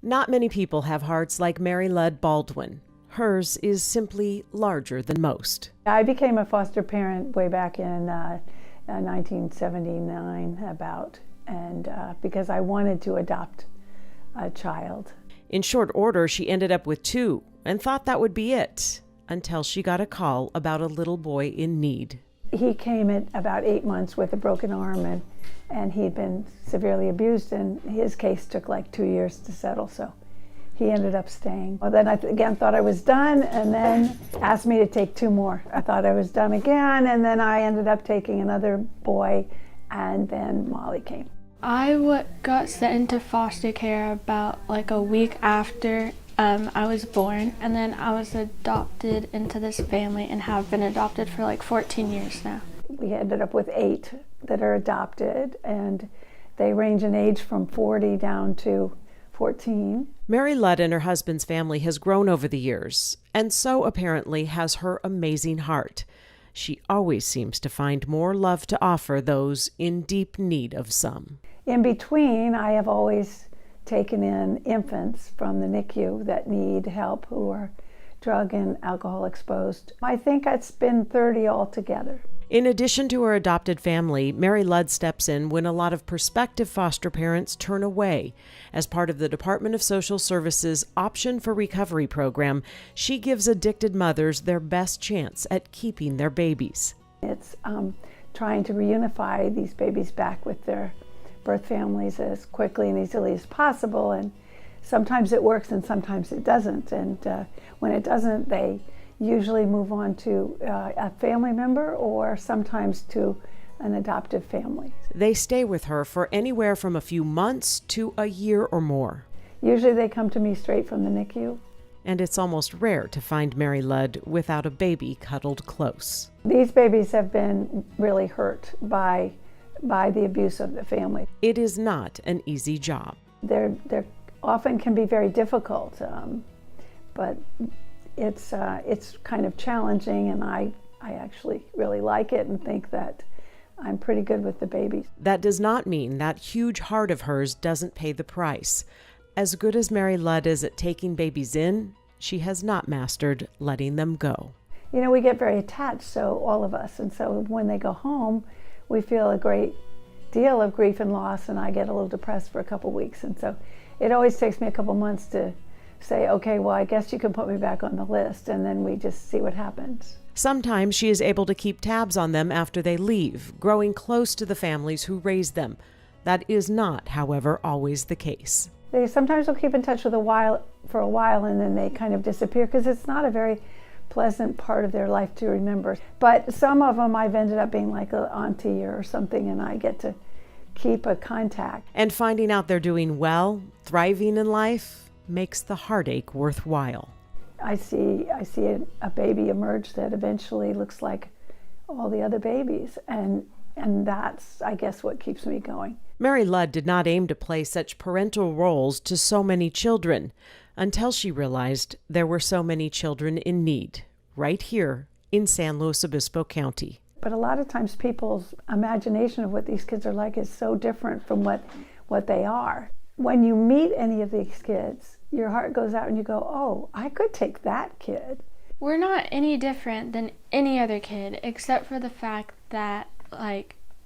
Not many people have hearts like Marylud Baldwin. Hers is simply larger than most. I became a foster parent way back in 1979 because I wanted to adopt a child. In short order, she ended up with 2 and thought that would be it until she got a call about a little boy in need. He came at about 8 months with a broken arm, and he'd been severely abused, and his case took like 2 years to settle, so he ended up staying. Well, then I again thought I was done, and then asked me to take 2 more. I thought I was done again, and then I ended up taking another boy, and then Molly came. I got sent into foster care about like a week after I was born, and then I was adopted into this family and have been adopted for like 14 years now. We ended up with 8 that are adopted, and they range in age from 40 down to 14. Marylud and her husband's family has grown over the years, and so apparently has her amazing heart. She always seems to find more love to offer those in deep need of some. In between, I have always taken in infants from the NICU that need help, who are drug and alcohol exposed. I think it's been 30 altogether. In addition to her adopted family, Marylud steps in when a lot of prospective foster parents turn away. As part of the Department of Social Services Option for Recovery program, she gives addicted mothers their best chance at keeping their babies. It's trying to reunify these babies back with their birth families as quickly and easily as possible, and sometimes it works and sometimes it doesn't, and when it doesn't, they usually move on to a family member or sometimes to an adoptive family. They stay with her for anywhere from a few months to a year or more. Usually they come to me straight from the NICU. And it's almost rare to find Marylud without a baby cuddled close. These babies have been really hurt by the abuse of the family. It is not an easy job. They're often can be very difficult, but it's kind of challenging, and I actually really like it and think that I'm pretty good with the babies. That does not mean that huge heart of hers doesn't pay the price. As good as Marylud is at taking babies in, she has not mastered letting them go. You know, we get very attached, so all of us, and so when they go home, we feel a great deal of grief and loss, and I get a little depressed for a couple weeks, and so it always takes me a couple months to say, okay, well, I guess you can put me back on the list, and then we just see what happens. Sometimes she is able to keep tabs on them after they leave, growing close to the families who raised them. That is not, however, always the case. They sometimes will keep in touch for a while, and then they kind of disappear because it's not a very pleasant part of their life to remember. But some of them I've ended up being like an auntie or something, and I get to keep a contact. And finding out they're doing well, thriving in life, makes the heartache worthwhile. I see a baby emerge that eventually looks like all the other babies, and that's, I guess, what keeps me going. Marylud did not aim to play such parental roles to so many children until she realized there were so many children in need right here in San Luis Obispo County. But a lot of times people's imagination of what these kids are like is so different from what they are. When you meet any of these kids, your heart goes out and you go, oh, I could take that kid. We're not any different than any other kid, except for the fact that,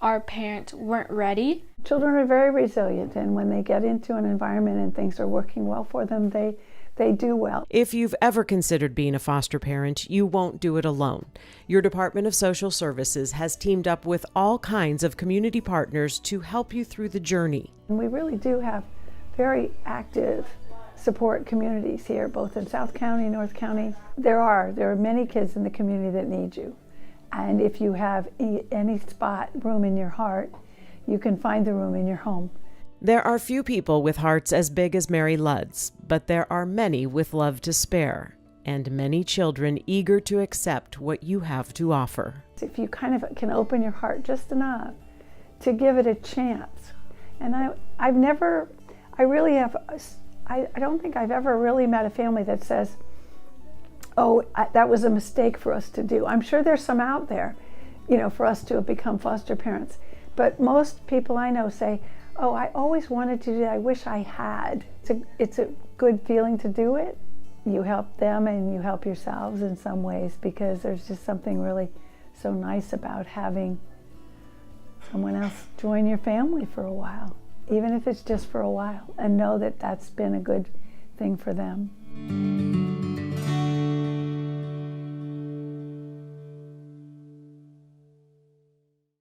our parents weren't ready. Children are very resilient, and when they get into an environment and things are working well for them, they do well. If you've ever considered being a foster parent, you won't do it alone. Your Department of Social Services has teamed up with all kinds of community partners to help you through the journey. And we really do have very active support communities here, both in South County, North County. There are many kids in the community that need you. And if you have any room in your heart, you can find the room in your home. There are few people with hearts as big as Marylud's, but there are many with love to spare, and many children eager to accept what you have to offer. If you kind of can open your heart just enough to give it a chance. And I don't think I've ever really met a family that says, oh, that was a mistake for us to do. I'm sure there's some out there, for us to have become foster parents. But most people I know say, Oh, I always wanted to do that. I wish I had. It's a good feeling to do it. You help them and you help yourselves in some ways, because there's just something really so nice about having someone else join your family for a while, even if it's just for a while, and know that that's been a good thing for them.